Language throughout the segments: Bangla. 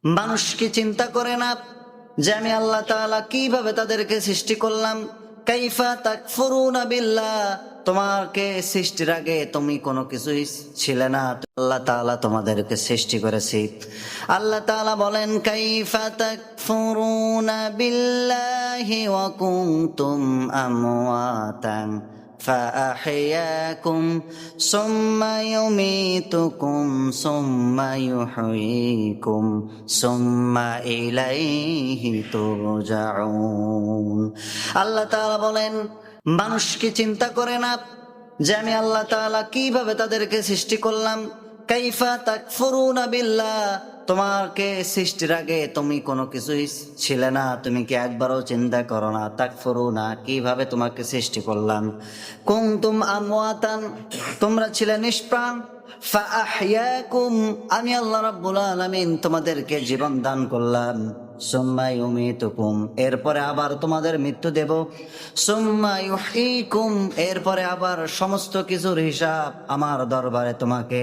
মানুষ কি চিন্তা করে না যে আমি আল্লাহ তাআলা কিভাবে তাদেরকে সৃষ্টি করলাম? কাইফা তাকফুরুনা বিল্লাহ, তোমাকে সৃষ্টির আগে তুমি কোনো কিছুই ছিলে না, আল্লাহ তাআলা তোমাদেরকে সৃষ্টি করেছে। আল্লাহ তাআলা বলেন কাইফা তাকফুরুনা বিল্লাহি ওয়া কুনতুম আমওয়াতান فأحياكم ثم يميتكم ثم يحييكم ثم إليه ترجعون। আল্লাহ তাআলা বলেন মানুষ কি চিন্তা করে না যে আমি আল্লাহ তাআলা কিভাবে তাদেরকে সৃষ্টি করলাম? কাইফা তাকফুরুনা বিল্লাহ, তোমাকে সৃষ্টির আগে তুমি কোনো কিছুই ছিলে না, তুমি কি একবারও চিন্তা করো না তাকফুরুনা কিভাবে তোমাকে সৃষ্টি করলাম? কুনতুম আমওয়াতান, তোমরা ছিলে নিষ্প্রাণ, ফাআহইয়াকুম, আমি আল্লাহ রাব্বুল আলামিন তোমাদেরকে জীবন দান করলাম, সুম্মা ইউমিতুকুম, এরপরে আবার তোমাদের মৃত্যু দেব, সুম্মা ইউহয়িকুম, এরপরে আবার সমস্ত কিছুর হিসাব আমার দরবারে তোমাকে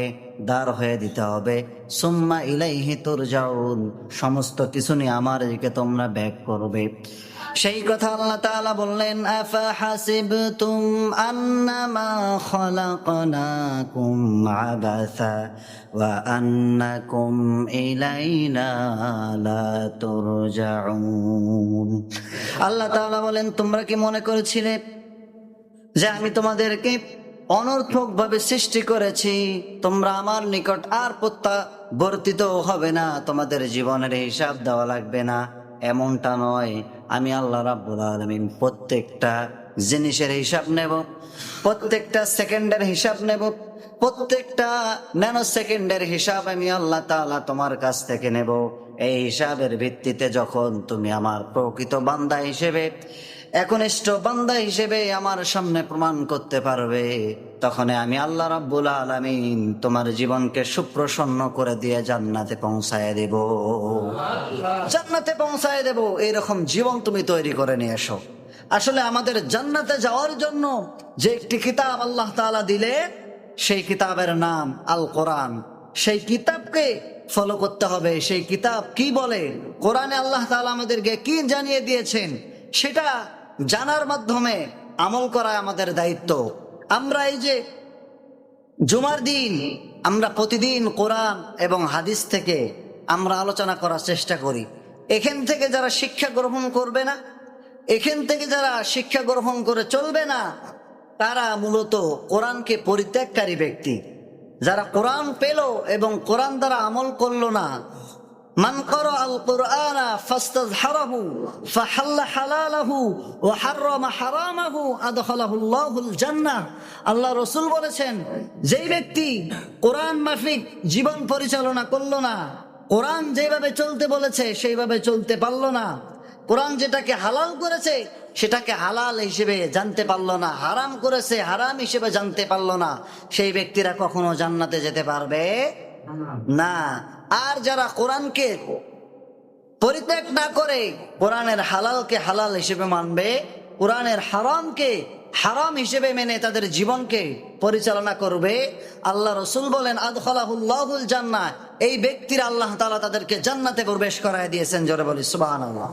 দাঁড় হয়ে দিতে হবে, সুম্মা ইলাইহি তুরজাউন, সমস্ত কিছু নিয়ে আমার দিকে তোমরা ব্যাক করবে। সেই কথা আল্লাহ তাআলা বললেন আফা হাসিবতুম আন্নামা খালাকনাকুম আবাসা ওয়া আন্নাকুম ইলাইনা লা তুরজাউন। আল্লাহ তাআলা বলেন তোমরা কি মনে করেছিলে যে আমি তোমাদেরকে অনর্থক ভাবে সৃষ্টি করেছি, তোমরা আমার নিকট আর প্রত্যাবর্তিত হবে না, তোমাদের জীবনের হিসাব দেওয়া লাগবে না? এমনটা নয়, আমি আল্লাহ রাব্বুল আলামিন প্রত্যেকটা জিনিসের হিসাব নেব, প্রত্যেকটা সেকেন্ডের হিসাব নেব, প্রত্যেকটা ন্যানো সেকেন্ডের হিসাব আমি আল্লাহ তাআলা তোমার কাছ থেকে নেব। এই হিসাবের ভিত্তিতে যখন তুমি আমার প্রকৃত বান্দা হিসেবে, একনিষ্ঠ বান্দা হিসেবে আমার সামনে প্রমাণ করতে পারবে, তখন আমি আল্লাহ রাব্বুল আলামিন তোমার জীবনকে সুপ্রসন্ন করে দিয়ে জান্নাতে পৌঁছায় দেব, জান্নাতে পৌঁছায় দেব। এইরকম জীবন তুমি তৈরি করে নিয়ে এসো। আসলে আমাদের জান্নাতে যাওয়ার জন্য যে একটি কিতাব আল্লাহ তাআলা দিলে, সেই কিতাবের নাম আল কোরআন। সেই কিতাবকে ফলো করতে হবে। সেই কিতাব কি বলে, কোরআনে আল্লাহ তাআলা আমাদেরকে কি জানিয়ে দিয়েছেন, সেটা জানার মাধ্যমে আমল করা আমাদের দায়িত্ব। আমরা এই যে জুমার দিন আমরা প্রতিদিন কোরআন এবং হাদিস থেকে আমরা আলোচনা করার চেষ্টা করি। এখান থেকে যারা শিক্ষা গ্রহণ করবে না, এখান থেকে যারা শিক্ষা গ্রহণ করে চলবে না, তারা মূলত কোরআনকে পরিত্যাগকারী ব্যক্তি। যারা কোরআন পেল এবং কোরআন দ্বারা আমল করলো না, মান ক্বারাআল কুরআনা ফাস্তাযহারাহু ফাহাল্লা হালালাহু ওয়া হাররামা হারামাহু আদখালাহুল্লাহুল জান্নাহ। আল্লাহ রাসূল বলেছেন, যেই ব্যক্তি কোরআন মাফিক জীবন পরিচালনা করলো না, কোরআন যেভাবে চলতে বলেছে সেইভাবে চলতে পারলো না, কোরআন যেটাকে হালাল করেছে সেটাকে হালাল হিসেবে জানতে পারলো না, হারাম করেছে হারাম হিসেবে জানতে পারলো না, সেই ব্যক্তিরা কখনো জান্নাতে যেতে পারবে না। আর যারা কোরআনকে পরিত্যাগ না করে কোরআনের হালালকে হালাল হিসেবে মানবে, কোরআনের হারামকে হারাম হিসেবে মেনে তাদের জীবনকে পরিচালনা করবে, আল্লাহ রাসূল বলেন আদখালাহুল্লাহুল জান্নাহ, এই ব্যক্তিরা আল্লাহ তাআলা তাদেরকে জান্নাতে প্রবেশ করায় দিয়েছেন। জোরে বলি সুবহানাল্লাহ।